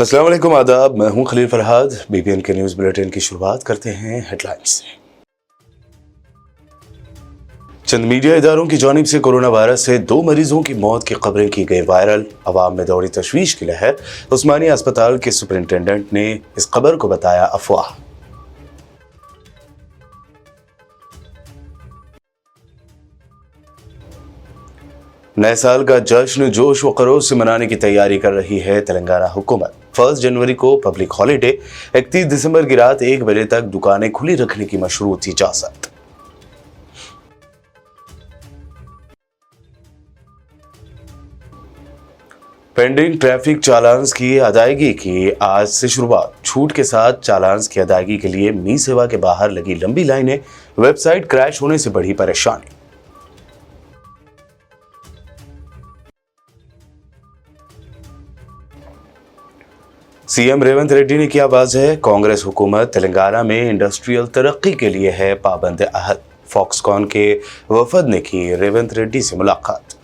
अस्सलाम वालेकुम, आदाब। मैं हूं खलील फरहाद। बीबीएन के न्यूज़ बुलेटिन की शुरुआत करते हैं हेडलाइंस से। चंद मीडिया इदारों की जानिब से कोरोना वायरस से 2 मरीजों की मौत की खबरें की गई वायरल। अवाम में दौड़ी तशवीश की लहर। उस्मानिया अस्पताल के सुपरिंटेंडेंट ने इस खबर को बताया अफवाह। नए साल का जश्न जोश व खरोश से मनाने की तैयारी कर रही है तेलंगाना हुकूमत। 1 जनवरी को पब्लिक हॉलीडे, 31 दिसंबर की रात 1 बजे तक दुकानें खुली रखने की मशरूत इजाजत। पेंडिंग ट्रैफिक चालान्स की अदायगी की आज से शुरुआत। छूट के साथ चालान्स की अदायगी के लिए मी सेवा के बाहर लगी लंबी लाइनें, वेबसाइट क्रैश होने से बढ़ी परेशानी। सीएम रेवंत रेड्डी ने किया वाज़ेह, कांग्रेस हुकूमत तेलंगाना में इंडस्ट्रियल तरक्की के लिए है पाबंद अहद। फॉक्सकॉन के वफद ने की रेवंत रेड्डी से मुलाकात।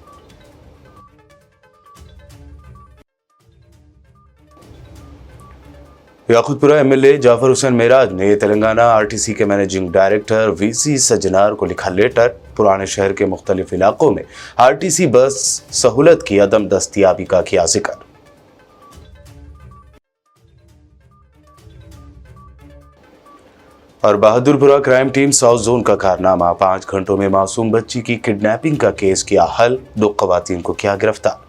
याकुतपुरा एमएलए जाफर हुसैन मेराज ने तेलंगाना आरटीसी के मैनेजिंग डायरेक्टर वीसी सज्जनार को लिखा लेटर। पुराने शहर के मुख्तलिफ इलाकों में आरटीसी बस सहूलत की अदम दस्तयाबी का किया जिक्र। और Bahadurpura crime team south zone का कारनामा, 5 घंटों में मासूम बच्ची की किडनैपिंग का केस किया हल। 2 खवातीन को किया गिरफ्तार।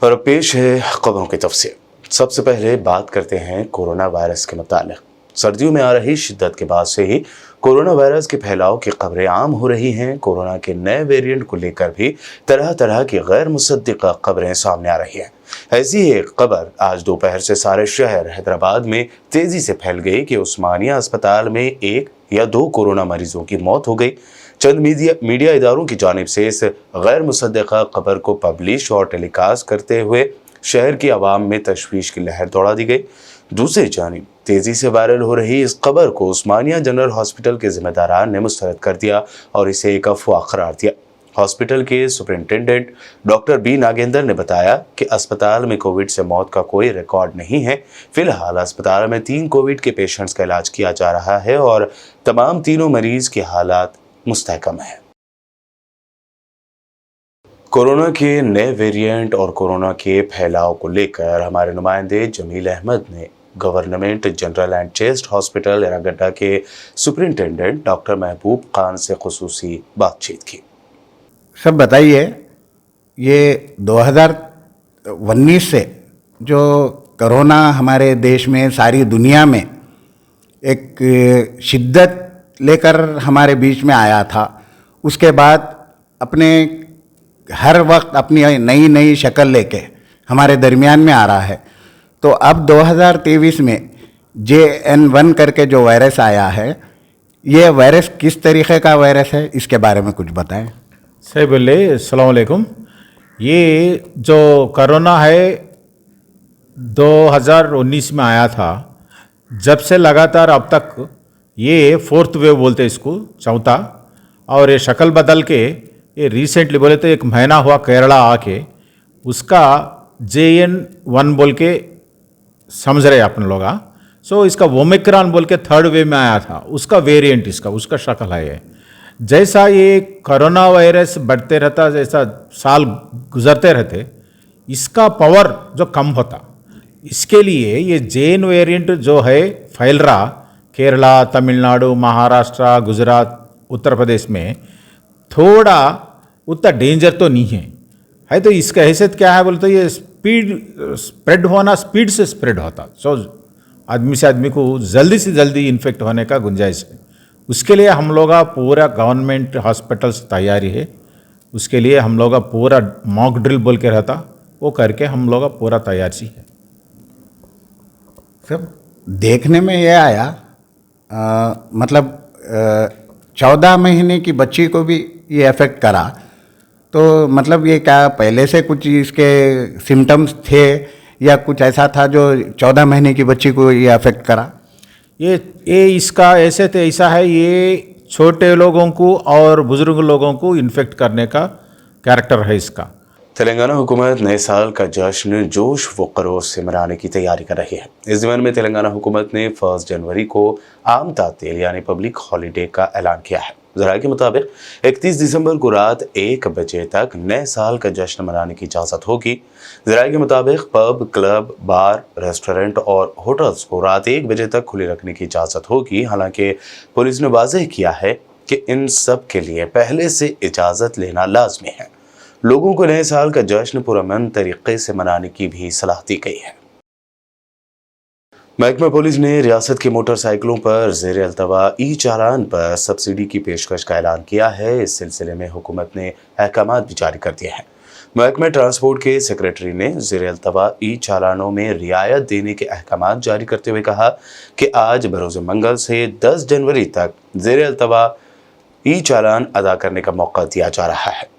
और अब पेश है खबरों की तफसील। सबसे पहले बात करते हैं कोरोना वायरस के मुतालिक। सर्दियों में आ रही शिद्दत के बाद से ही कोरोना वायरस के फैलाव की खबरें आम हो रही हैं। कोरोना के नए वेरिएंट को लेकर भी तरह तरह की गैर मुसद्दिक़ा खबरें सामने आ रही हैं। ऐसी ही एक खबर आज दोपहर से सारे शहर हैदराबाद में तेजी से फैल गई कि उस्मानिया अस्पताल में 1 या 2 कोरोना मरीजों की मौत हो गई। चंद मीडिया इदारों की जानिब से इस गैर मुसद्दिक़ा खबर को पब्लिश और टेलीकास्ट करते हुए शहर की आवाम में तशवीश की लहर दौड़ा दी गई। दूसरी जानिब तेजी से वायरल हो रही इस खबर को उस्मानिया जनरल हॉस्पिटल के जिम्मेदारान ने मुस्तरद कर दिया और इसे एक अफवाह करार दिया। हॉस्पिटल के सुपरिंटेंडेंट डॉक्टर बी नागेंद्र ने बताया कि अस्पताल में कोविड से मौत का कोई रिकॉर्ड नहीं है। फिलहाल अस्पताल में 3 कोविड के पेशेंट्स का इलाज किया जा रहा है और तमाम तीनों मरीज की हालात मुस्तहकम है। कोरोना के नए वेरिएंट और कोरोना के फैलाव को लेकर हमारे नुमाइंदे जमील अहमद ने government general and chest hospital Erragadda के सुपरिंटेंडेंट डॉक्टर महबूब खान से खुसूसी बातचीत की। सब बताइए, ये 2019 से जो कोरोना हमारे देश में, सारी दुनिया में एक शिद्दत लेकर हमारे बीच में आया था, उसके बाद अपने हर वक्त अपनी नई नई शक्ल लेके हमारे दरमियान में आ रहा है। तो अब 2023 में JN1 करके जो वायरस आया है, ये वायरस किस तरीके का वायरस है, इसके बारे में कुछ बताएं। सही बोले। अस्सलाम वालेकुम। ये जो कोरोना है 2019 में आया था, जब से लगातार अब तक ये 4th वेव बोलते इसको, चौथा, और ये शक्ल बदल के ये रिसेंटली बोले तो 1 महीना हुआ केरला आके उसका JN1 बोल के समझ रहे अपन लोग। सो इसका ओमिक्रॉन बोल के 3rd वेव में आया था, उसका वेरिएंट उसका शक्ल है ये। जैसा ये कोरोना वायरस बढ़ते रहता, जैसा साल गुजरते रहते, इसका पावर जो कम होता, इसके लिए ये JN वेरिएंट जो है फैल रहा केरला, तमिलनाडु, महाराष्ट्र, गुजरात, उत्तर प्रदेश में, थोड़ा उतना डेंजर तो नहीं है। तो इसका हैसियत क्या है बोले तो ये स्प्रेड होना, स्पीड से स्प्रेड होता। सो आदमी से आदमी को जल्दी से जल्दी इन्फेक्ट होने का गुंजाइश है। उसके लिए हम लोग का पूरा गवर्नमेंट हॉस्पिटल्स तैयारी है। उसके लिए हम लोग का पूरा मॉक ड्रिल बोल के रहता, वो करके हम लोग का पूरा तैयारी है। सब देखने में ये आया, मतलब 14 महीने की बच्ची को भी ये अफेक्ट करा, तो मतलब ये क्या पहले से कुछ इसके सिम्टम्स थे या कुछ ऐसा था जो 14 महीने की बच्ची को ये अफेक्ट करा? ये इसका ऐसे तो ऐसा है, ये छोटे लोगों को और बुजुर्ग लोगों को इन्फेक्ट करने का कैरेक्टर है इसका। तेलंगाना हुकूमत नए साल का जश्न जोश व खरोश से मनाने की तैयारी कर रही है। इस ज़िम्न में तेलंगाना हुकूमत ने 1 जनवरी को आम तातील यानी पब्लिक हॉलीडे का ऐलान किया है। ज़राए के मुताबिक 31 दिसंबर को रात 1 बजे तक नए साल का जश्न मनाने की इजाज़त होगी। ज़राए के मुताबिक पब, क्लब, बार, रेस्टोरेंट और होटल्स को रात 1 बजे तक खुले रखने की इजाज़त होगी। हालांकि पुलिस ने वाज़ेह किया है कि इन सब के लिए पहले से इजाज़त लेना लाजमी है। लोगों को नए साल का जश्न पुरअमन तरीके से मनाने की भी सलाह दी गई है। महकमा पुलिस ने रियासत के मोटरसाइकिलों पर ज़ेर अल्तवा ई चालान पर सब्सिडी की पेशकश का ऐलान किया है। इस सिलसिले में हुकूमत ने अहकामात भी जारी कर दिए हैं। महकमा ट्रांसपोर्ट के सेक्रेटरी ने ज़ेर अल्तवा ई चालानों में रियायत देने के अहकामात जारी करते हुए कहा कि आज बरोज़ मंगल से 10 जनवरी तक ज़ेर अल्तवा ई चालान अदा करने का मौका दिया जा रहा है।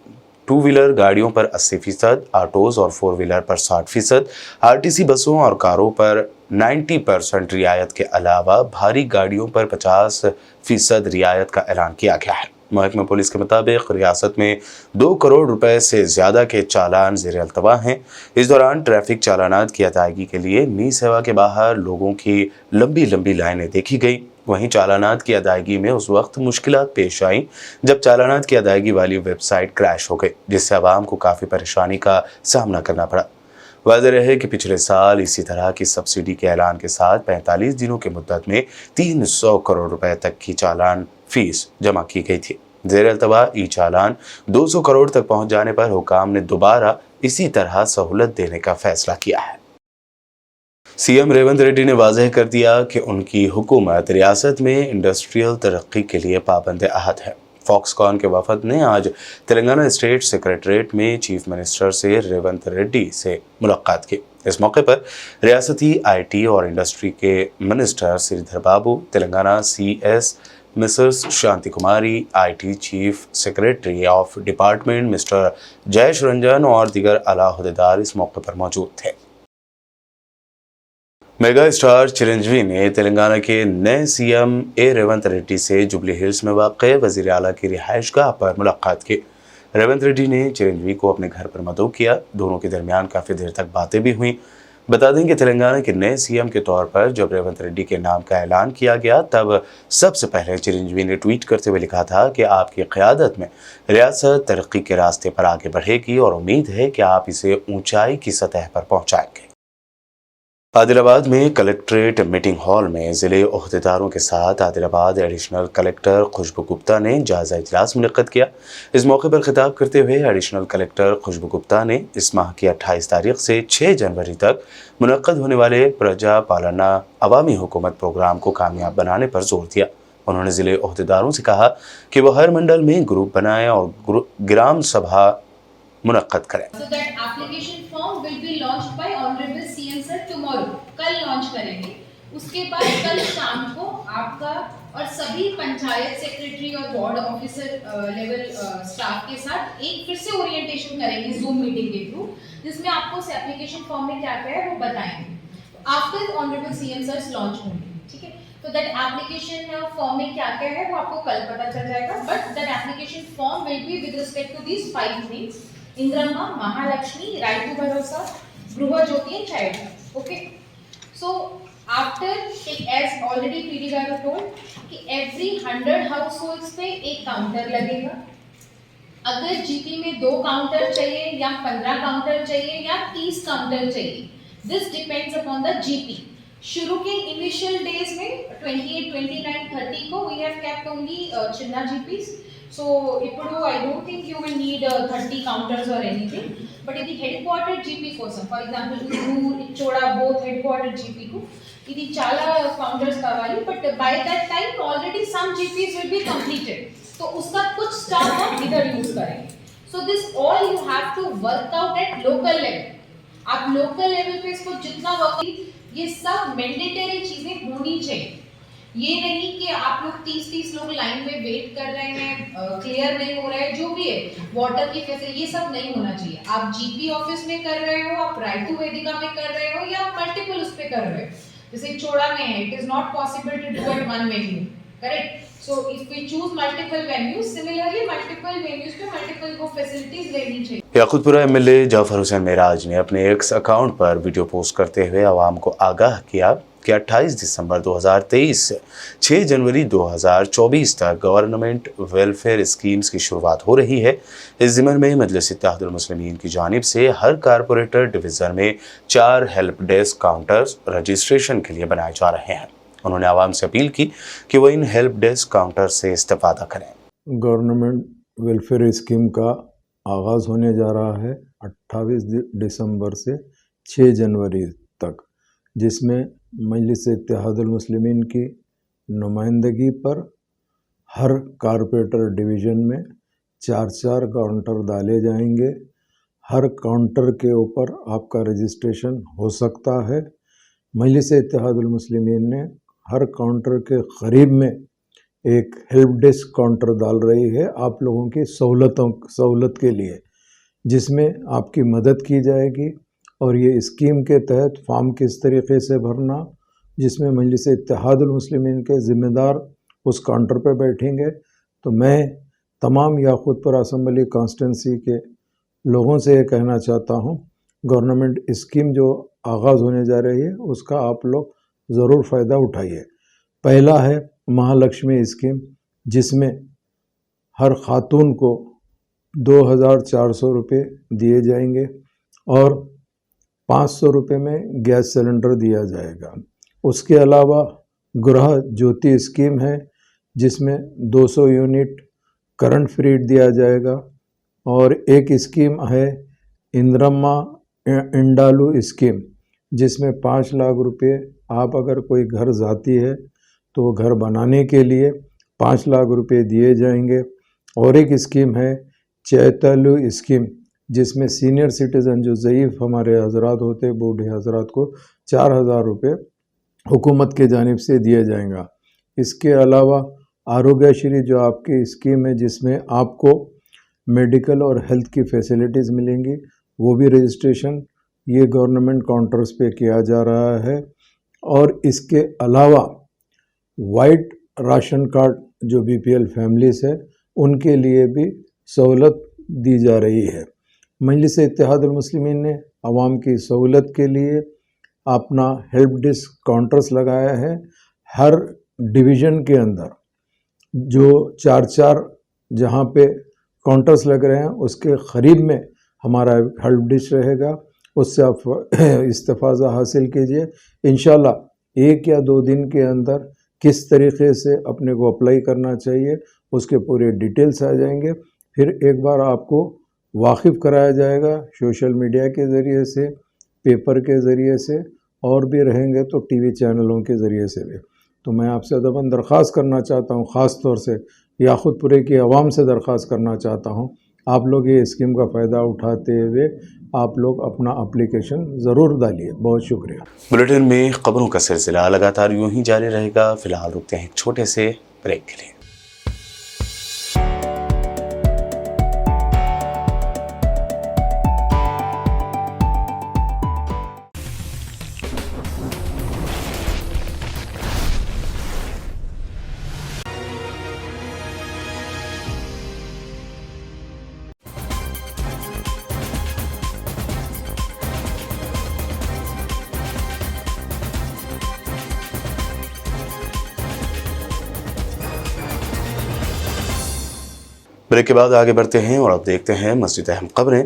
2 व्हीलर गाड़ियों पर 80%, ऑटोज़ और 4 व्हीलर पर 60%, आरटीसी बसों और कारों पर 90% रियायत के अलावा भारी गाड़ियों पर 50% रियायत का ऐलान किया गया है। महकमा पुलिस के मुताबिक रियासत में 2 करोड़ रुपए से ज़्यादा के चालान ज़ेर अल्तवा हैं। इस दौरान ट्रैफिक चालानात की अदायगी के लिए मी सेवा के बाहर लोगों की लंबी लंबी लाइनें देखी गई। वहीं चालानात की अदायगी में उस वक्त मुश्किलात पेश आई जब चालानात की अदायगी वाली वेबसाइट क्रैश हो गई, जिससे आवाम को काफ़ी परेशानी का सामना करना पड़ा। वाज़ेह रहे कि पिछले साल इसी तरह की सब्सिडी के ऐलान के साथ 45 दिनों की मुद्दत में 300 करोड़ रुपए तक की चालान फीस जमा की गई थी। ज़ेर अल्तवा ई चालान 200 करोड़ तक पहुंच जाने पर हुकाम ने दोबारा इसी तरह सहूलत देने का फैसला किया है। सीएम रेवंत रेड्डी ने वाज़ेह कर दिया कि उनकी हुकूमत रियासत में इंडस्ट्रियल तरक्की के लिए पाबंद अहद है। फॉक्सकॉन के वफद ने आज तेलंगाना स्टेट सेक्रेटरीट में चीफ मिनिस्टर से रेवंत रेड्डी से मुलाकात की। इस मौके पर रियासती आईटी और इंडस्ट्री के minister Sridhar Babu, Telangana CS Mrs Shanti Kumari, IT chief secretary of department Mister Jayesh Ranjan और दीगर आला अहदेदार इस मौके पर मौजूद थे। मेगा स्टार चिरंजीवी ने तेलंगाना के नए सीएम रेवंत रेड्डी से जुबली हिल्स में वाक़ वज़ीर आला की रिहाइशगाह पर मुलाकात की। रेवंत रेड्डी ने चिरंजीवी को अपने घर पर मदऊ किया। दोनों के दरमियान काफ़ी देर तक बातें भी हुईं। बता दें कि तेलंगाना के नए सीएम के तौर पर जब रेवंत रेड्डी के नाम का ऐलान किया गया तब सबसे पहले चिरंजीवी ने ट्वीट करते हुए लिखा था कि आपकी क़यादत में रियासत तरक्की के रास्ते पर आगे बढ़ेगी और उम्मीद है कि आप इसे ऊंचाई की सतह पर पहुँचाएंगे। आदिलाबाद में कलेक्ट्रेट मीटिंग हॉल में ज़िले ओहदेदारों के साथ आदिलाबाद एडिशनल कलेक्टर खुशबू गुप्ता ने जायज़ा इजलास मुनक़्क़द किया। इस मौके पर खिताब करते हुए एडिशनल कलेक्टर खुशबू गुप्ता ने इस माह की 28 तारीख से 6 जनवरी तक मुनक़्क़द होने वाले प्रजा पालना अवामी हुकूमत प्रोग्राम को कामयाब बनाने पर जोर दिया। उन्होंने ज़िले ओहदेदारों से कहा कि वह हर मंडल में ग्रुप बनाएं और ग्राम सभा मुनक़्क़द करें। कल लॉन्च करेंगे। उसके बाद कल शाम को आपका और सभी पंचायत सेक्रेटरी और वार्ड ऑफिसर लेवल स्टाफ के साथ एक फिर से ओरिएंटेशन करेंगे जूम मीटिंग के थ्रू, जिसमें आपको एप्लीकेशन फॉर्म में क्या क्या है वो बताएंगे। After honourable CM sir launch होंगे, ठीक है। तो दैट एप्लीकेशन फॉर्म में क्या क्या है वो आपको कल पता चल जाएगा। But that application form will be with respect to these 5 things: Indira Mahalakshmi, right to Bharosa, Gruha Jyothi and child. Okay, so after as already PD garu told कि every 100 households पे एक काउंटर लगेगा। अगर जीपी में 2 काउंटर चाहिए या 15 काउंटर चाहिए या 30 काउंटर चाहिए, this depends upon the GP। शुरू के इनिशियल डेज में 28, 29, 30 को we have kept only Chinna GPs। So ఇప్పుడు I don't think you will need 30 counters or anything, but ఇది headquarter GP కోసం, for example Urur, Ichoda both headquarter GP కు ఇది చాలా counters కావాలి, but by that time already some GPs will be completed, तो उसका कुछ स्टाफ हम इधर यूज करेंगे। So this all you have to work out at local level। आप लोकल लेवल पे इसको जितना वर्क, ये सब मैंडेटरी चीजें होनी चाहिए। ये नहीं कि आप लोग 30 लोग लाइन में वेट कर रहे हैं, क्लियर नहीं हो रहा है, जो भी है वाटर की फैसिलिटी, ये सब नहीं होना चाहिए। आप जीपी ऑफिस में कर रहे हो, आप राइट टू वेदिका में कर रहे हो या मल्टीपल उस पे कर रहे हो। जैसे चोड़ा में है, it is not possible to do at one venue, correct. So if we choose multiple venues, similarly multiple venues पे multiple वो facilities लेनी चाहिए। याकूतपुरा एमएलए जाफर हुसैन मेराज ने अपने एक्स अकाउंट पर वीडियो पोस्ट करते हुए आवाम को आगाह किया कि 28 दिसंबर 2023 से 6 जनवरी 2024 तक गवर्नमेंट वेलफेयर स्कीम्स की शुरुआत हो रही है। इस ज़िम्मन में मजलिस इत्तेहादुल मुस्लिमीन की जानिब से हर कारपोरेटर डिवीज़न में 4 हेल्प डेस्क काउंटर्स रजिस्ट्रेशन के लिए बनाए जा रहे हैं। उन्होंने आवाम से अपील की कि वो इन हेल्प डेस्क काउंटर से इस्तेफादा करें। गवर्नमेंट वेलफेयर स्कीम का आगाज़ होने जा रहा है 28 दिसंबर से 6 जनवरी तक, जिसमें मजलिस इत्तेहादुल मुस्लिमीन की नुमाइंदगी पर हर कारपोरेटर डिवीज़न में 4 काउंटर डाले जाएंगे। हर काउंटर के ऊपर आपका रजिस्ट्रेशन हो सकता है। मजलिस इत्तेहादुल मुस्लिमीन ने हर काउंटर के करीब में एक हेल्प डेस्क काउंटर डाल रही है आप लोगों की सहूलत के लिए, जिसमें आपकी मदद की जाएगी। और ये स्कीम के तहत फॉर्म किस तरीके से भरना, जिसमें मजलिस इत्तेहादुल मुस्लिमीन के ज़िम्मेदार उस काउंटर पर बैठेंगे। तो मैं तमाम याकूतपुर असम्बली कॉन्स्टिट्यूंसी के लोगों से ये कहना चाहता हूँ, गवर्नमेंट स्कीम जो आगाज़ होने जा रही है उसका आप लोग ज़रूर फ़ायदा उठाइए। पहला है महालक्ष्मी स्कीम, जिसमें हर खातून को 2400 रुपये दिए जाएंगे और 500 रुपये में गैस सिलेंडर दिया जाएगा। उसके अलावा गृह ज्योति स्कीम है, जिसमें 200 यूनिट करंट फ्री दिया जाएगा। और एक स्कीम है इंदिरम्मा इंडालू स्कीम, जिसमें 5 लाख रुपये आप अगर कोई घर जाती है तो वो घर बनाने के लिए 5 लाख रुपये दिए जाएंगे। और एक स्कीम है चैतलु स्कीम, जिसमें सीनियर सिटीज़न जो ज़ईफ़ हमारे हजरात होते हैं, बूढ़े हजरात को 4000 रुपये हुकूमत के जानिब से दिया जाएगा। इसके अलावा आरोग्यश्री जो आपकी स्कीम है, जिसमें आपको मेडिकल और हेल्थ की फैसिलिटीज़ मिलेंगी, वो भी रजिस्ट्रेशन ये गवर्नमेंट काउंटर्स पे किया जा रहा है। और इसके अलावा वाइट राशन कार्ड जो बीपीएल फैमिलीज़ है, उनके लिए भी सहूलत दी जा रही है। मजलिस इत्तेहादुल मुस्लिमीन ने आवाम की सहूलत के लिए अपना हेल्प डेस्क काउंटर्स लगाया है। हर डिवीज़न के अंदर जो 4 जहाँ पे काउंटर्स लग रहे हैं, उसके करीब में हमारा हेल्प डेस्क रहेगा। उससे आप इस्तेफ़ाज़ा हासिल कीजिए। इंशाल्लाह 1 या 2 दिन के अंदर किस तरीके से अपने को अप्लाई करना चाहिए उसके पूरे डिटेल्स आ जाएंगे। फिर एक बार आपको वाकिफ़ कराया जाएगा सोशल मीडिया के ज़रिए से, पेपर के ज़रिए से, और भी रहेंगे तो टीवी चैनलों के ज़रिए से भी। तो मैं आपसे अदबन दरख्वास्त करना चाहता हूँ, ख़ास तौर से याकूतपुरे की आवाम से दरख्वास्त करना चाहता हूँ, आप लोग ये स्कीम का फ़ायदा उठाते हुए आप लोग अपना एप्लीकेशन ज़रूर डालिए। बहुत शुक्रिया। बुलेटिन में खबरों का सिलसिला लगातार यूं ही जारी रहेगा। फिलहाल रुकते हैं एक छोटे से ब्रेक के लिए। ब्रेक के बाद आगे बढ़ते हैं और अब देखते हैं मज़ीद अहम खबरें।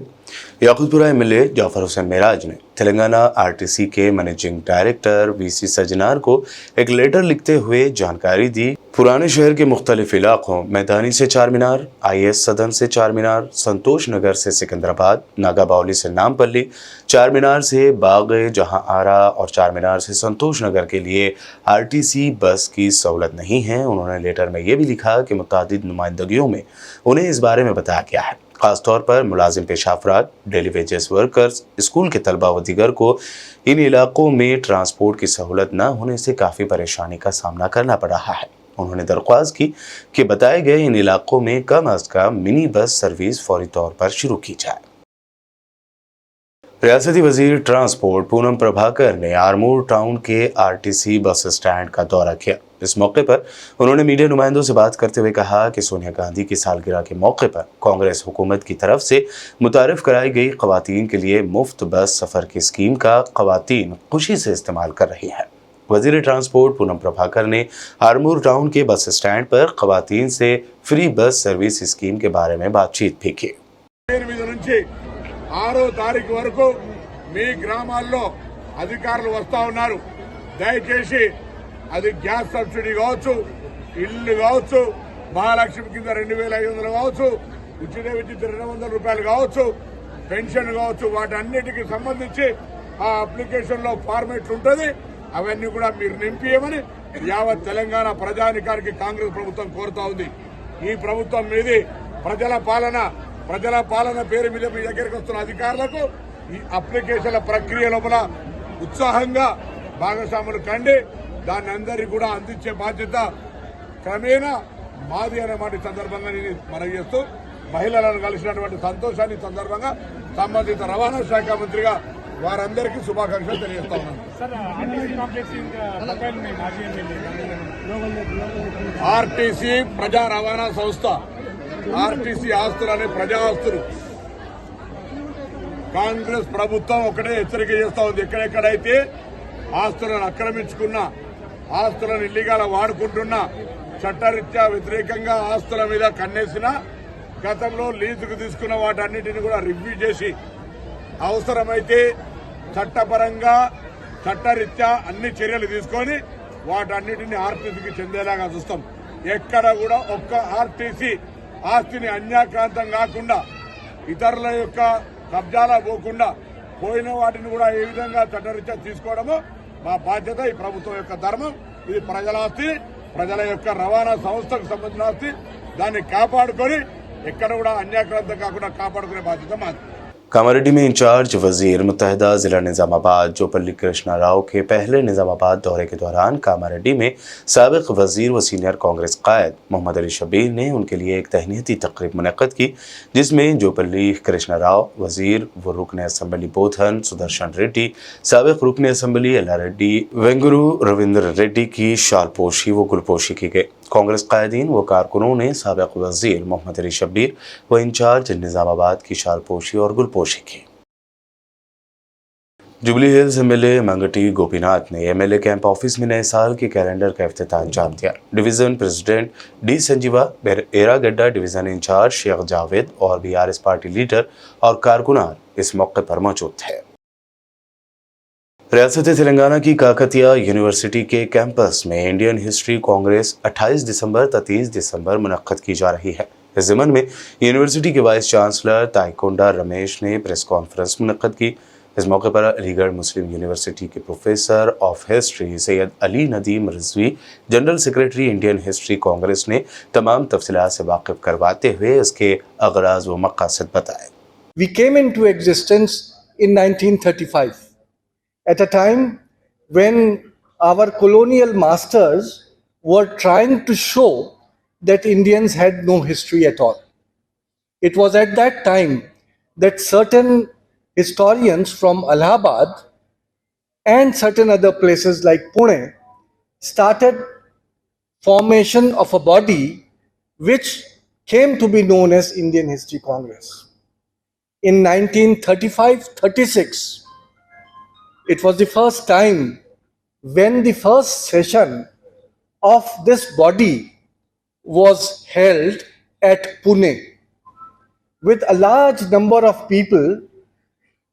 याकूतपुरा एमएलए जाफर हुसैन मेराज ने तेलंगाना आरटीसी के मैनेजिंग डायरेक्टर वीसी सजनार को एक लेटर लिखते हुए जानकारी दी। पुराने शहर के मुख्तलिफ इलाकों मैदानी से चार मीनार, IAS सदन से चार मीनार, संतोष नगर से सिकंदराबाद, नागा बावली से नामपल्ली, चार मीनार से बाग जहां आरा और चार मीनार से संतोष नगर के लिए आरटीसी बस की सहूलत नहीं है। उन्होंने लेटर में ये भी लिखा कि मुतादिद नुमाइंदगियों में उन्हें इस बारे में बताया गया है। खासतौर पर मुलाजिम पेशा अफराद, डेली वेजेस वर्कर्स, स्कूल के तलबा व दीगर को इन इलाकों में ट्रांसपोर्ट की सहूलत न होने से काफ़ी परेशानी का सामना करना पड़ रहा है। उन्होंने दरख्वास्त की कि बताए गए इन इलाकों में कम अज़ कम मिनी बस सर्विस फौरी तौर पर शुरू की जाए। रियासती वजीर ट्रांसपोर्ट पूनम प्रभाकर ने आरमूर टाउन के आरटीसी बस स्टैंड का दौरा किया। इस मौके पर उन्होंने मीडिया नुमाइंदों से बात करते हुए कहा कि सोनिया गांधी की सालगिरह के मौके पर कांग्रेस हुकूमत की तरफ से मुतारिफ कराई गई खवातीन के लिए मुफ्त बस सफ़र की स्कीम का खवातीन खुशी से इस्तेमाल कर रही हैं। वजीर ट्रांसपोर्ट पूनम प्रभाकर ने आरमूर टाउन के बस स्टैंड पर खवातीन से फ्री बस सर्विस स्कीम के बारे में बातचीत भी की। 6వ తారీఖు వరకు మీ గ్రామాల్లో అధికారులు వస్తా ఉన్నారు. దయచేసి అది గ్యాస్ సబ్సిడీ కావచ్చు, ఇల్లు కావచ్చు, మహాలక్ష్మి కింద 2500 కావచ్చు, ఉచిత విద్యుత్ 200 రూపాయలు కావచ్చు, పెన్షన్ కావచ్చు, వాటన్నిటికి సంబంధించి ఆ అప్లికేషన్ లో ఫార్మేట్ ఉంటుంది. అవన్నీ కూడా మీరు నింపియమని యావత్ తెలంగాణ ప్రజానికానికి కాంగ్రెస్ ప్రభుత్వం కోరుతా ఉంది. ఈ ప్రభుత్వం మీది ప్రజల పాలన పేరు మీద మీ దగ్గరికి వస్తున్న అధికారులకు ఈ అప్లికేషన్ల ప్రక్రియ లోపల ఉత్సాహంగా భాగస్వాములు కండి. దాన్ని అందరికీ కూడా అందించే బాధ్యత క్రమేణా మాది అనే మాట సందర్భంగా నేను మనవి చేస్తూ మహిళలను కలిసినటువంటి సంతోషాన్ని సందర్భంగా సంబంధిత రవాణా శాఖ మంత్రిగా వారందరికీ శుభాకాంక్షలు తెలియజేస్తా ఉన్నాను. ఆర్టీసీ ప్రజా రవాణా సంస్థ, ఆర్టీసీ ఆస్తులు అనే ప్రజా ఆస్తులు కాంగ్రెస్ ప్రభుత్వం ఒకటే హెచ్చరిక చేస్తా ఉంది. ఎక్కడెక్కడైతే ఆస్తులను ఆక్రమించుకున్న, ఆస్తులను ఇల్లీగల్ వాడుకుంటున్నా, చట్టరీత్యా వ్యతిరేకంగా ఆస్తుల మీద కన్నేసిన, గతంలో లీజుకు తీసుకున్న వాటన్నిటిని కూడా రివ్యూ చేసి అవసరమైతే చట్టపరంగా చట్టరీత్యా అన్ని చర్యలు తీసుకొని వాటన్నిటిని ఆర్టీసీకి చెందేలాగా చూస్తాం. ఎక్కడ కూడా ఒక్క ఆర్టీసీ ఆస్తిని అన్యాక్రాంతం కాకుండా, ఇతరుల యొక్క కబ్జాలా పోకుండా, పోయిన వాటిని కూడా ఏ విధంగా చట్టరీత్యా తీసుకోవడమో మా బాధ్యత. ఈ ప్రభుత్వం యొక్క ధర్మం. ఇది ప్రజల ఆస్తి, ప్రజల యొక్క రవాణా సంస్థకు సంబంధించిన ఆస్తి. దాన్ని కాపాడుకొని ఎక్కడ కూడా అన్యాక్రాంతం కాకుండా కాపాడుకునే బాధ్యత మాది. कामारेड्डी में इंचार्ज वजीर मुत्तहदा जिला निजामाबाद जोपल्ली कृष्णा राव के पहले निजामाबाद दौरे के दौरान कामारेड्डी में साबिक वजीर व सीनियर कांग्रेस कायद मोहम्मद अली शब्बीर ने उनके लिए एक तहनीती तकरीब मुनक्कद की, जिसमें जोपल्ली कृष्णा राव, वजीर व रुकन असम्बली बोधन सुदर्शन रेड्डी, साबिक रुकन असम्बली अल्ला रेड्डी, वेंगुरु रविंद्र रेड्डी की शालपोशी व गुलपोशी की गई। कांग्रेस कायदीन व कारकुनों ने साबिक वजीर मोहम्मद अली शब्बीर व इंचार्ज निजामाबाद की शालपोशी और गुलपोशी की। जुबली हिल्स एमएलए मंगटी गोपीनाथ ने एमएलए कैंप ऑफिस में नए साल के कैलेंडर का इफ्तिताह अंजाम दिया। Division president D Sanjeeva, Erragadda division in charge Shaik Javed और बीआरएस पार्टी लीडर और कारकुनान इस मौके पर मौजूद थे। रियासत तेलंगाना की काकतिया यूनिवर्सिटी के कैंपस में इंडियन हिस्ट्री कांग्रेस 28 दिसंबर तथा 30 दिसंबर मुनक्कद की जा रही है। इस ज़मन में यूनिवर्सिटी के वाइस चांसलर ताइकोंडा रमेश ने प्रेस कॉन्फ्रेंस मुनक्कद की। इस मौके पर अलीगढ़ मुस्लिम यूनिवर्सिटी के professor of history Syed Ali Nadeem Rizvi, general secretary Indian history Congress ने तमाम तफसीलात से वाकिफ करवाते हुए इसके अगराज व मकासद बताए। We came into existence in 1935 at a time when our colonial masters were trying to show that Indians had no history at all. It was at that time that certain historians from Allahabad and certain other places like Pune started formation of a body which came to be known as Indian History Congress. In 1935-36, it was the first time when the first session of this body was held at Pune, with a large number of people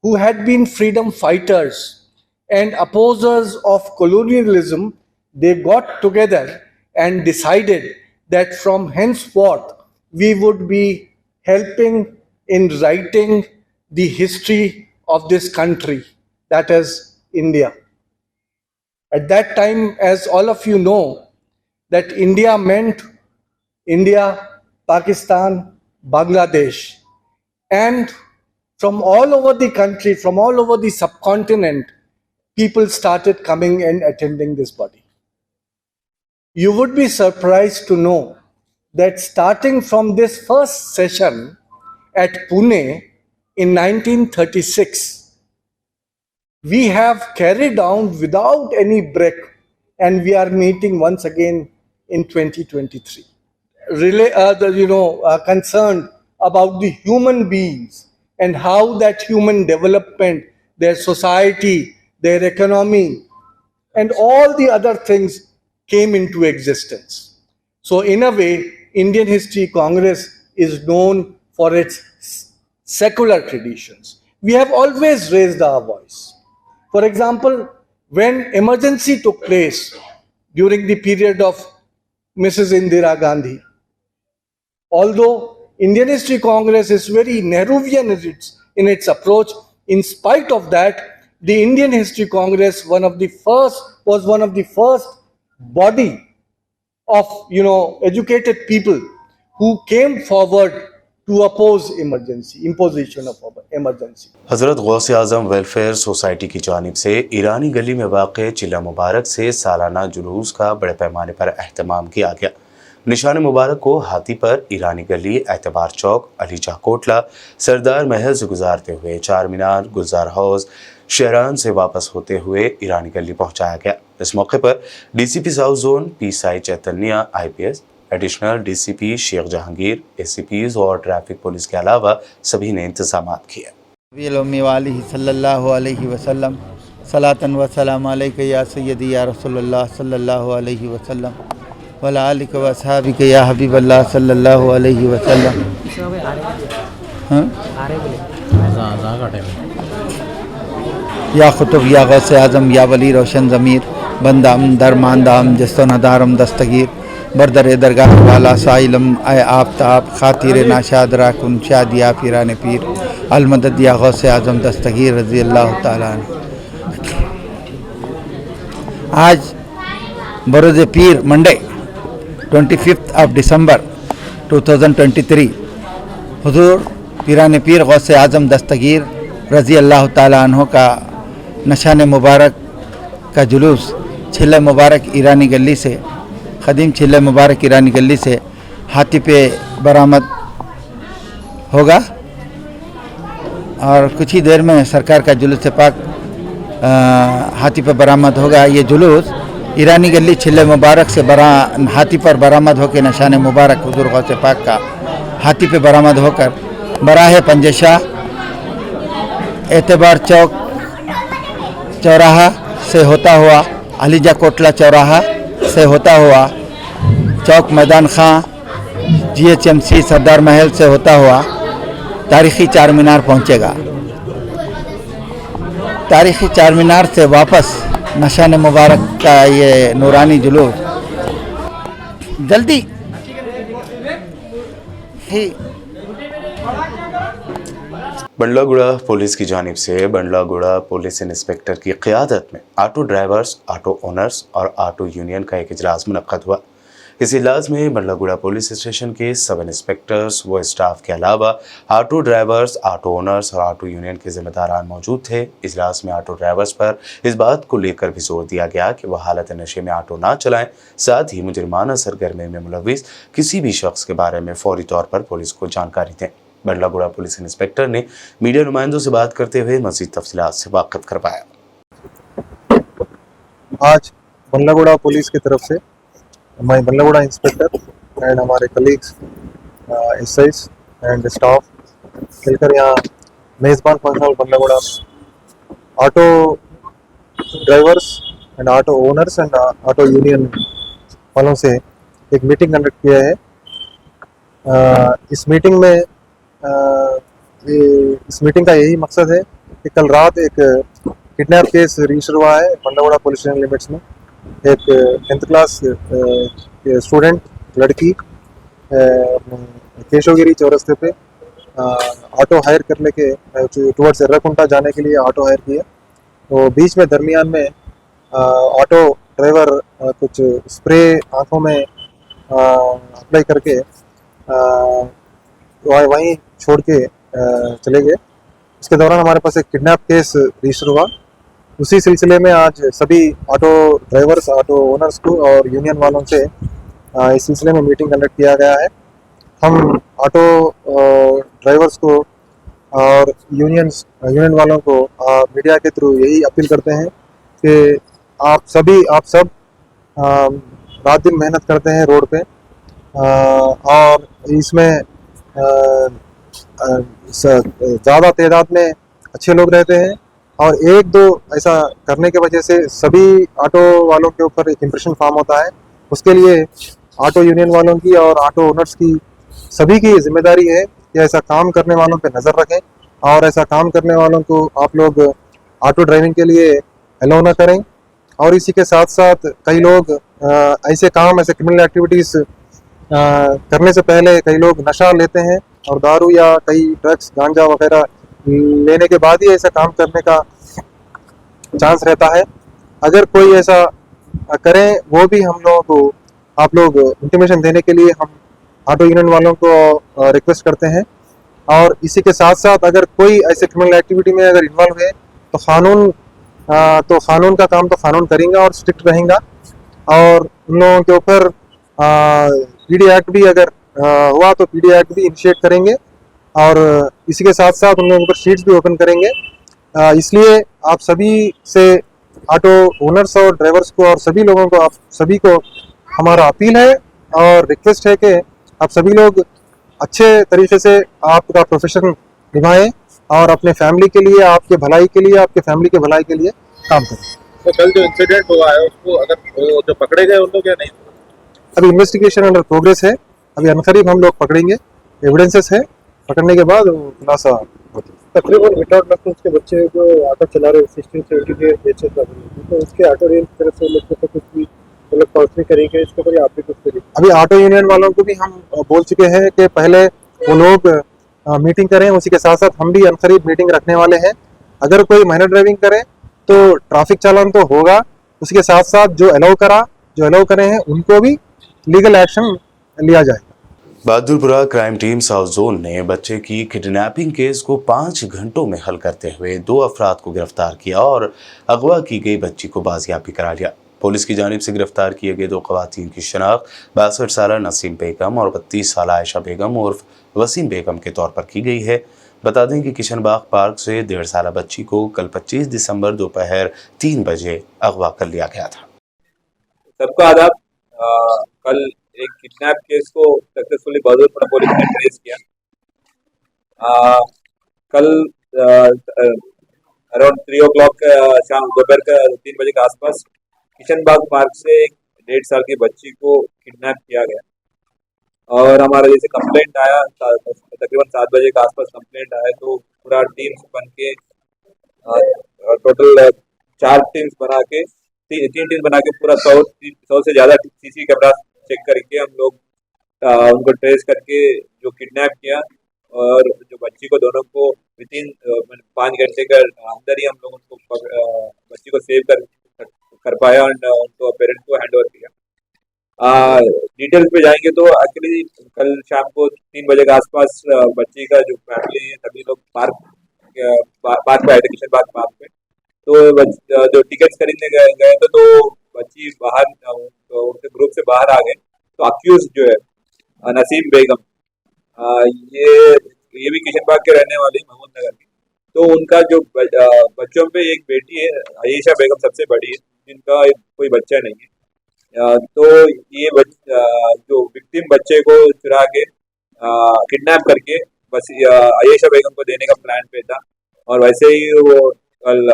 who had been freedom fighters and opposers of colonialism. They got together and decided that from henceforth we would be helping in writing the history of this country, that is India. At that time, as all of you know, that India meant India, Pakistan, Bangladesh, and from all over the country, from all over the subcontinent, people started coming and attending this body. You would be surprised to know that starting from this first session at Pune in 1936, we have carried on without any break, and we are meeting once again in 2023. Concerned about the human beings and how that human development, their society, their economy, and all the other things came into existence. So, in a way, Indian History Congress is known for its secular traditions. We have always raised our voice. For example, when emergency took place during the period of Mrs. Indira Gandhi, although Indian History Congress is very Nehruvian in its approach, in spite of that, the Indian History Congress was one of the first body of educated people who came forward to oppose imposition of emergency. हज़रत गौस आज़म welfare society की जानिब से ईरानी गली में वाक़ चिल्ला मुबारक से सालाना जुलूस का बड़े पैमाने पर अहतमाम किया गया। निशान मुबारक को हाथी पर ईरानी गली, एतबार चौक, अलीजा कोटला, सरदार महल से गुजारते हुए चार मीनार, गुलजार हाउस, शहरान से वापस होते हुए ईरानी गली पहुंचाया गया। इस मौके पर DCP south zone PSI Chaitanya IPS, additional DCP Sheikh Jahangir, ACPs और ट्रैफिक पुलिस के अलावा सभी ने इंतजाम किए। सल्लल्लाहु अलैहि वसल्लम सलातन व सलाम अलैका या सय्यदी या रसूलुल्लाह सल्लल्लाहु अलैहि वसल्लम वला आलिका व असहाबिका या हबीबल्लाह सल्लल्लाहु अलैहि वसल्लम। या खुतुब या गौस आज़म या वली रोशन ज़मीर, बंदाम दरमानदाम जस्तो नदारम दस्तगीर, बरदर दरगाह वाला साइलम आय आफ्ताब, खातिर नाशाद राकुन शादिया पीरान पीर, अलमदद या गौस आज़म दस्तगीर रज़ी अल्लाह ताला अन्हु। आज बरोज़ पीर मंडे 25 दिसंबर 2023 हुजूर पीरान पीर गौस आज़म दस्तगीर रज़ी अल्लाह ताला अन्हु का नशान मुबारक का जुलूस छिल्ला मुबारक ईरानी गली से, ख़दीम छिल्ला मुबारक ईरानी गली से हाथी पे बरामद होगा और कुछ ही देर में सरकार का जुलूस पाक हाथी पे बरामद होगा। ये जुलूस ईरानी गली छिल्ले मुबारक से हाथी पर बरामद होकर नशान मुबारक हुजूर गौस पाक का हाथी पे बरामद होकर बराह पंजशाह, एतबार चौक चौराहा से होता हुआ, अलीजा कोटला चौराहा से होता हुआ, चौक मैदान खां, जीएचएमसी सरदार महल से होता हुआ तारीख़ी चार मीनार पहुँचेगा। तारीख़ी चार मीनार से वापस नशान मुबारक का ये नूरानी जुलूस जल्दी ही बंडलागुड़ा पुलिस की जानिब से बंडलागुड़ा पुलिस इंस्पेक्टर की क़ियादत में ऑटो ड्राइवर्स, ऑटो ओनर्स और ऑटो यूनियन का एक इजलास मुनक्कद हुआ। इस इजलास में बंडलागुड़ा पुलिस स्टेशन के सब इंस्पेक्टर्स व स्टाफ के अलावा ऑटो ड्राइवर्स, ऑटो ओनर्स और ऑटो यूनियन के जिम्मेदारान मौजूद थे। इजलास में ऑटो ड्राइवर्स पर इस बात को लेकर भी जोर दिया गया कि वह हालत नशे में ऑटो ना चलाएं। साथ ही मुजरिमाना सरगर्मी में मुलविस किसी भी शख्स के बारे में फौरी तौर पर पुलिस को जानकारी दें। बंडलागुड़ा पुलिस इंस्पेक्टर ने मीडिया नुमाइंदों से बात करते हुए मज़ीद तफसीलात से वाकिफ करवाया। आज बंडलागुड़ा पुलिस की तरफ से मैं बंडलागुड़ा इंस्पेक्टर एंड हमारे कलीग्स एसआईस एंड स्टाफ मिलकर यहाँ Mezban function hall Bandlaguda auto drivers and auto owners and auto union वालों से एक मीटिंग कंडक्ट किया है। इस मीटिंग में इस मीटिंग का यही मकसद है कि कल रात एक किडनैप केस रजिस्टर हुआ है बंडलागुड़ा पुलिस स्टेशन लिमिट्स में। एक 10th क्लास स्टूडेंट लड़की केशवगिरी चौरस्ते पे ऑटो हायर करने के टुवर्ड्स एर्राकुंटा जाने के लिए ऑटो हायर किया, तो बीच में दरमियान में ऑटो ड्राइवर कुछ स्प्रे आँखों में अप्लाई करके वहीं छोड़ के चले गए। उसके दौरान हमारे पास एक किडनैप केस रजिस्टर हुआ। उसी सिलसिले में आज सभी ऑटो ड्राइवर्स, ऑटो ओनर्स को और यूनियन वालों से इस सिलसिले में मीटिंग कंडक्ट किया गया है। हम ऑटो ड्राइवर्स को और यूनियन वालों को मीडिया के थ्रू यही अपील करते हैं कि आप सब रात दिन मेहनत करते हैं रोड पे, और इसमें ज़्यादा तादाद में अच्छे लोग रहते हैं, और एक दो ऐसा करने के वजह से सभी ऑटो वालों के ऊपर एक इम्प्रेशन फॉर्म होता है। उसके लिए ऑटो यूनियन वालों की और ऑटो ओनर्स की सभी की जिम्मेदारी है कि ऐसा काम करने वालों पे नज़र रखें, और ऐसा काम करने वालों को आप लोग ऑटो ड्राइविंग के लिए अलाउ ना करें। और इसी के साथ साथ कई लोग ऐसे क्रिमिनल एक्टिविटीज़ करने से पहले कई लोग नशा लेते हैं, और दारू या कई ड्रग्स गांजा वगैरह लेने के बाद ही ऐसा काम करने का चांस रहता है। अगर कोई ऐसा करें, वो भी हम लोगों को आप लोग इंटीमेशन देने के लिए हम ऑटो यूनियन वालों को रिक्वेस्ट करते हैं। और इसी के साथ साथ अगर कोई ऐसे क्रिमिनल एक्टिविटी में अगर इन्वॉल्व है तो कानून का काम तो कानून करेंगे और स्ट्रिक्ट रहेगा। और उन लोगों के ऊपर पीडी एक्ट भी अगर हुआ तो पीडी एक्ट भी इनिशिएट करेंगे, और इसी के साथ साथ उन लोगों पर शीट्स भी ओपन करेंगे। इसलिए आप सभी से, ऑटो ओनर्स और ड्राइवर्स को और सभी लोगों को, आप सभी को हमारा अपील है और रिक्वेस्ट है कि आप सभी लोग अच्छे तरीके से आपका प्रोफेशन निभाएं और अपने फैमिली के लिए, आपके भलाई के लिए, आपके फैमिली के भलाई के लिए काम करें। तो कल जो इंसिडेंट हुआ है उसको अगर वो जो पकड़े गए उन लोग या नहीं? अभी इन्वेस्टिगेशन अंडर प्रोग्रेस है, अभी अनकरीब हम लोग पकड़ेंगे, एविडेंसेस है, पकड़ने के बाद वो खुलासा होती है। तकरीबन विदाउट लाइसेंस के बच्चे जो ऑटो चला रहे हैं 16-17 ईयर तो उसके ऑटो रेंज की तरफ से लोग को कुछ भी मतलब काउंसलिंग करेंगे इसके ऊपर, आप भी कुछ करेंगे? अभी ऑटो यूनियन वालों को भी हम बोल चुके हैं कि पहले वो लोग मीटिंग करें, उसी के साथ साथ हम भी अनकरीब मीटिंग रखने वाले हैं। अगर कोई माइनर ड्राइविंग करे तो ट्रैफिक चालान तो होगा, उसके साथ साथ जो अलाउ करे हैं उनको भी लीगल एक्शन लिया जाएगा। Bahadurpura crime team south zone ने बच्चे की किडनैपिंग केस को 5 घंटों में हल करते हुए 2 अफराद को गिरफ्तार किया और अगवा की गई बच्ची को बाजियाबी करा लिया। पुलिस की जानिब से गिरफ्तार किए गए 2 खवातीन की शनाख्त 62 साल नसीम बेगम और 32 साल आयशा बेगम उर्फ वसीम बेगम के तौर पर की गई है। बता दें कि किशनबाग पार्क से 1.5 साल बच्ची को कल 25 दिसंबर दोपहर 3 बजे अगवा कर लिया गया था। सबका आदाब। कल एक किडनैप केस को सक्सेसफुली बहादुरपुरा पुलिस ने ट्रेस किया। कल अराउंड 3 o'clock शाम दोपहर का 3 बजे के आसपास किशनबाग पार्क से एक 1.5 साल की बच्ची को किडनैप किया गया, और हमारा जैसे कंप्लेंट आया तकरीबन 7 बजे के आसपास कंप्लेंट आया, तो पूरा टीम्स बन के टोटल 4 टीम्स बना के 3 टीम्स बना के पूरा 100 से ज़्यादा सीसी कैमरा चेक करके हम लोग उनको ट्रेस करके जो किडनैप किया, और जो बच्ची को दोनों को विदिन 5 घंटे के अंदर ही हम लोग उनको बच्ची को सेव कर पाया और उनको पेरेंट्स को हैंड ओवर किया। डिटेल्स पे जाएंगे तो एक्चुअली कल शाम को 3 बजे के आसपास बच्ची का जो फैमिली है सभी लोग पार्क पे आए थे, किशनबाग पार्क पे। तो जो टिकट्स खरीदने गए थे तो बच्ची बाहर उनके ग्रुप से बाहर आ गए, तो अक्यूज जो है नसीम बेगम, ये भी किशनबाग के रहने वाले महमूद नगर की, तो उनका जो बच्चों पे एक बेटी है आयशा बेगम सबसे बड़ी है, जिनका कोई बच्चा नहीं है। तो ये जो विक्टिम बच्चे को चुरा के किडनैप करके बस आयशा बेगम को देने का प्लान पे था, और वैसे ही वो कल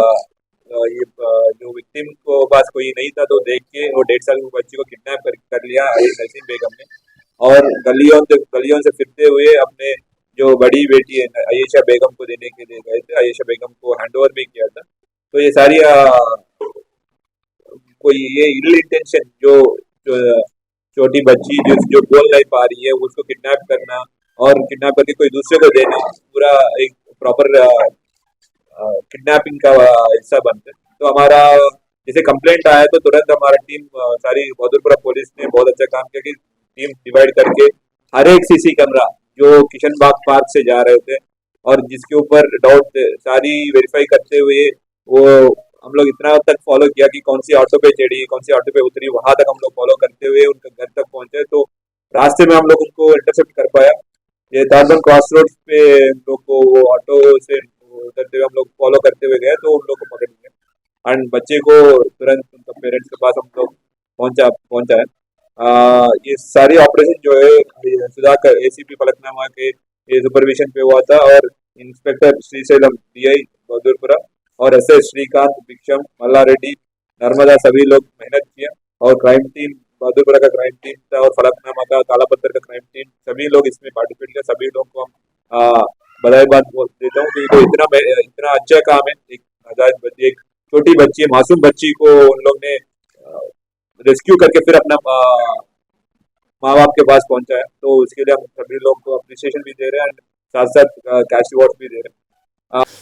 ये जो विक्टिम को पास कोई नहीं था तो देख के वो 1.5 साल की बच्ची को किडनैप कर लिया नसीम बेगम ने, और गलियों से फिरते हुए अपने जो बड़ी बेटी है आयशा बेगम को देने के लिए गए थे। आयशा बेगम को हैंडओवर भी किया था। तो ये सारी कोई ये इल इंटेंशन जो छोटी बच्ची जो बोल नहीं पा रही है उसको किडनैप करना और किडनैप करके कोई दूसरे को देना, पूरा एक प्रॉपर किडनैपिंग का हिस्सा बनते। तो हमारा जैसे कंप्लेंट आया तो तुरंत हमारा टीम सारी बहादुरपुरा पुलिस ने बहुत अच्छा काम किया कि टीम डिवाइड करके हर एक सीसी कैमरा जो किशनबाग पार्क से जा रहे थे और जिसके ऊपर डाउट सारी वेरीफाई करते हुए वो हम लोग इतना तक फॉलो किया कि कौन सी ऑटो पे चढ़ी, कौन सी ऑटो पे उतरी, वहां तक हम लोग फॉलो करते हुए उनके घर तक पहुंचे। तो रास्ते में हम लोग उनको इंटरसेप्ट कर पाया ये दादन क्रॉस रोड पे हम लोग को वो ऑटो से उतरते हुए हम लोग फॉलो करते हुए गए तो उन लोग को पकड़ लिया एंड बच्चे को तुरंत उनका पेरेंट्स के पास हम लोग पहुंचा है। ये सारी ऑपरेशन जो है सुधाकर एसीपी फलकनामा के ये सुपरविजन पे हुआ था और इंस्पेक्टर श्रीशैलम DI बहादुरपुरा और SS श्रीकांत भिक्षम मल्ला रेड्डी नर्मदा सभी लोग मेहनत किया और क्राइम टीम बहादुरपुरा का क्राइम टीम था और फलकनामा का काला पत्थर का क्राइम टीम सभी लोग इसमें पार्टिसिपेट किया। सभी लोगों को हम बधाई देता हूँ क्योंकि इतना अच्छा काम है। एक आजाद बच्ची, एक छोटी बच्ची, मासूम बच्ची को उन लोग ने रेस्क्यू करके फिर अपना माँ बाप के पास पहुंचा है, तो उसके लिए हम सभी लोग को अप्रिसिएशन भी दे रहे हैं साथ साथ कैश रिवॉर्ड भी दे रहे हैं।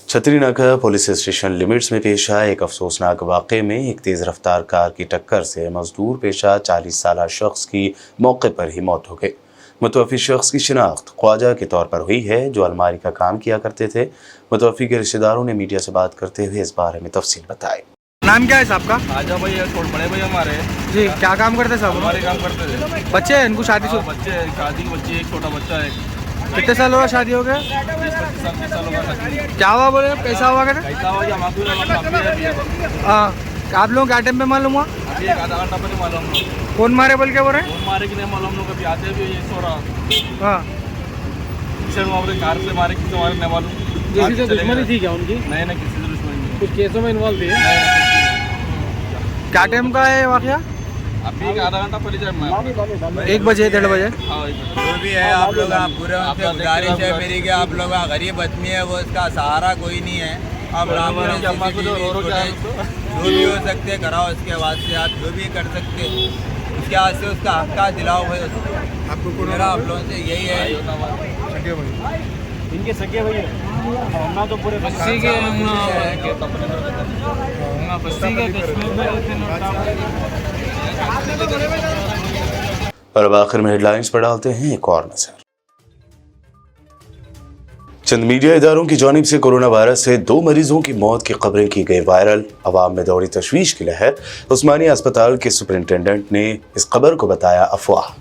छतरी नाका पुलिस स्टेशन लिमिट्स में पेश आए एक अफसोसनाक वाक़े में एक तेज़ रफ्तार कार की टक्कर से मजदूर पेशा 40 साला शख्स की मौके पर ही मौत हो गई। मुतवफ़ी शख्स की शिनाख्त ख्वाजा के तौर पर हुई है जो अलमारी का काम किया करते थे। मुतवफ़ी के रिश्तेदारों ने मीडिया से बात करते हुए इस बारे में तफसील बताई। नाम क्या है साहब का? आजा भाई छोड़ बड़े भाई हमारे जी। क्या काम करते साहब? हमारे काम करते थे। बच्चे हैं इनको शादी बच्चे शादी की बच्ची, एक छोटा बच्चा है। कितने साल हुआ शादी हो गया? 20-25 साल होगा। क्या हुआ बोले? कैसा हुआ? कैसा हुआ? हाँ, आप लोग क्या टाइम पे मालूम हुआ? अभी एक आधा घंटा पहले मालूम हम लोग। कौन मारे बोल के बोल रहे हैं? कौन मारे कि नहीं मालूम, हम लोग कभी आते भी ये सो रहा। हाँ, किसी कार से मारे, किसी मारे नहीं मालूम। किसी से दुश्मनी थी क्या उनकी? नहीं नहीं, किसी से दुश्मनी नहीं। कुछ केसों में इन्वॉल्व थे? क्या टाइम का है वाकया? अभी एक आधा घंटा पहले जाए 1 बजे 1:30 बजे। जो भी है आप लोग पूरे उनसे गुजारिश है मेरी कि आप लोग गरीब आदमी है, वो इसका सहारा कोई नहीं है। आप जो भी हो सकते कराओ, उसके बाद से आप जो भी कर सकते उसके बाद से उसका हक का दिलाओ भाई आपको। मेरा आप लोगों से यही है। इनके सगे भाई हमना तो पूरे बस्ती के और अब आखिर में हेडलाइंस पर डालते हैं एक और नजर। चंद मीडिया इदारों की जानिब से कोरोना वायरस से 2 मरीजों की मौत की खबरें की गई वायरल। अवाम में दौड़ी तशवीश की लहर। उस्मानिया अस्पताल के सुपरिंटेंडेंट ने इस खबर को बताया अफवाह।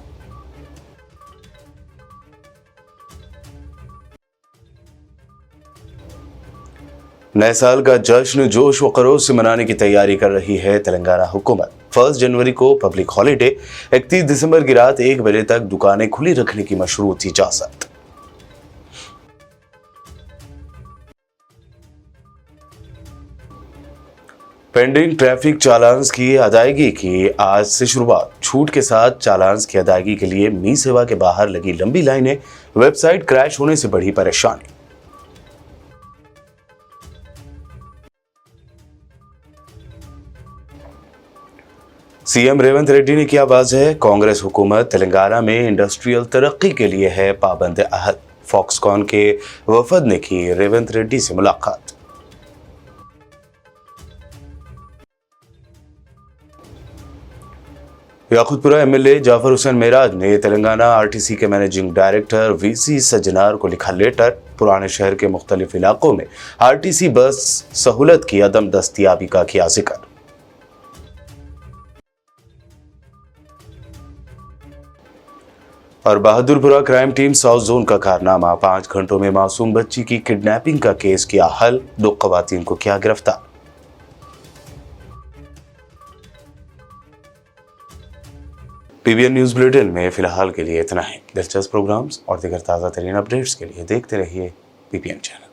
नए साल का जश्न जोश व खरोश से मनाने की तैयारी कर रही है तेलंगाना हुकूमत। 1 जनवरी को पब्लिक हॉलीडे, 31 दिसंबर की रात 1 बजे तक दुकानें खुली रखने की मशरूत इजाजत। पेंडिंग ट्रैफिक चालान्स की अदायगी की आज से शुरुआत। छूट के साथ चालान्स की अदायगी के लिए मी सेवा के बाहर लगी लंबी लाइनें, वेबसाइट क्रैश होने से बढ़ी परेशानी। सीएम रेवंत रेड्डी ने किया वाज़ेह, कांग्रेस हुकूमत तेलंगाना में इंडस्ट्रियल तरक्की के लिए है पाबंद अहद। फॉक्सकॉन के वफद ने की रेवंत रेड्डी से मुलाकात। याकुतपुरा MLA जाफर हुसैन मेराज ने तेलंगाना RTC के मैनेजिंग डायरेक्टर VC सज्जनार को लिखा लेटर। पुराने शहर के मुख्तलिफ इलाकों में RTC बस सहूलत की अदम दस्तयाबी का किया जिक्र। और Bahadurpura crime team south zone का कारनामा, 5 घंटों में मासूम बच्ची की किडनैपिंग का केस किया हल। 2 खवातीन को किया गिरफ्तार। PBN न्यूज बुलेटिन में फिलहाल के लिए इतना ही। दिलचस्प प्रोग्राम्स और दीगर ताज़ा तरीन अपडेट्स के लिए देखते रहिए PBN चैनल।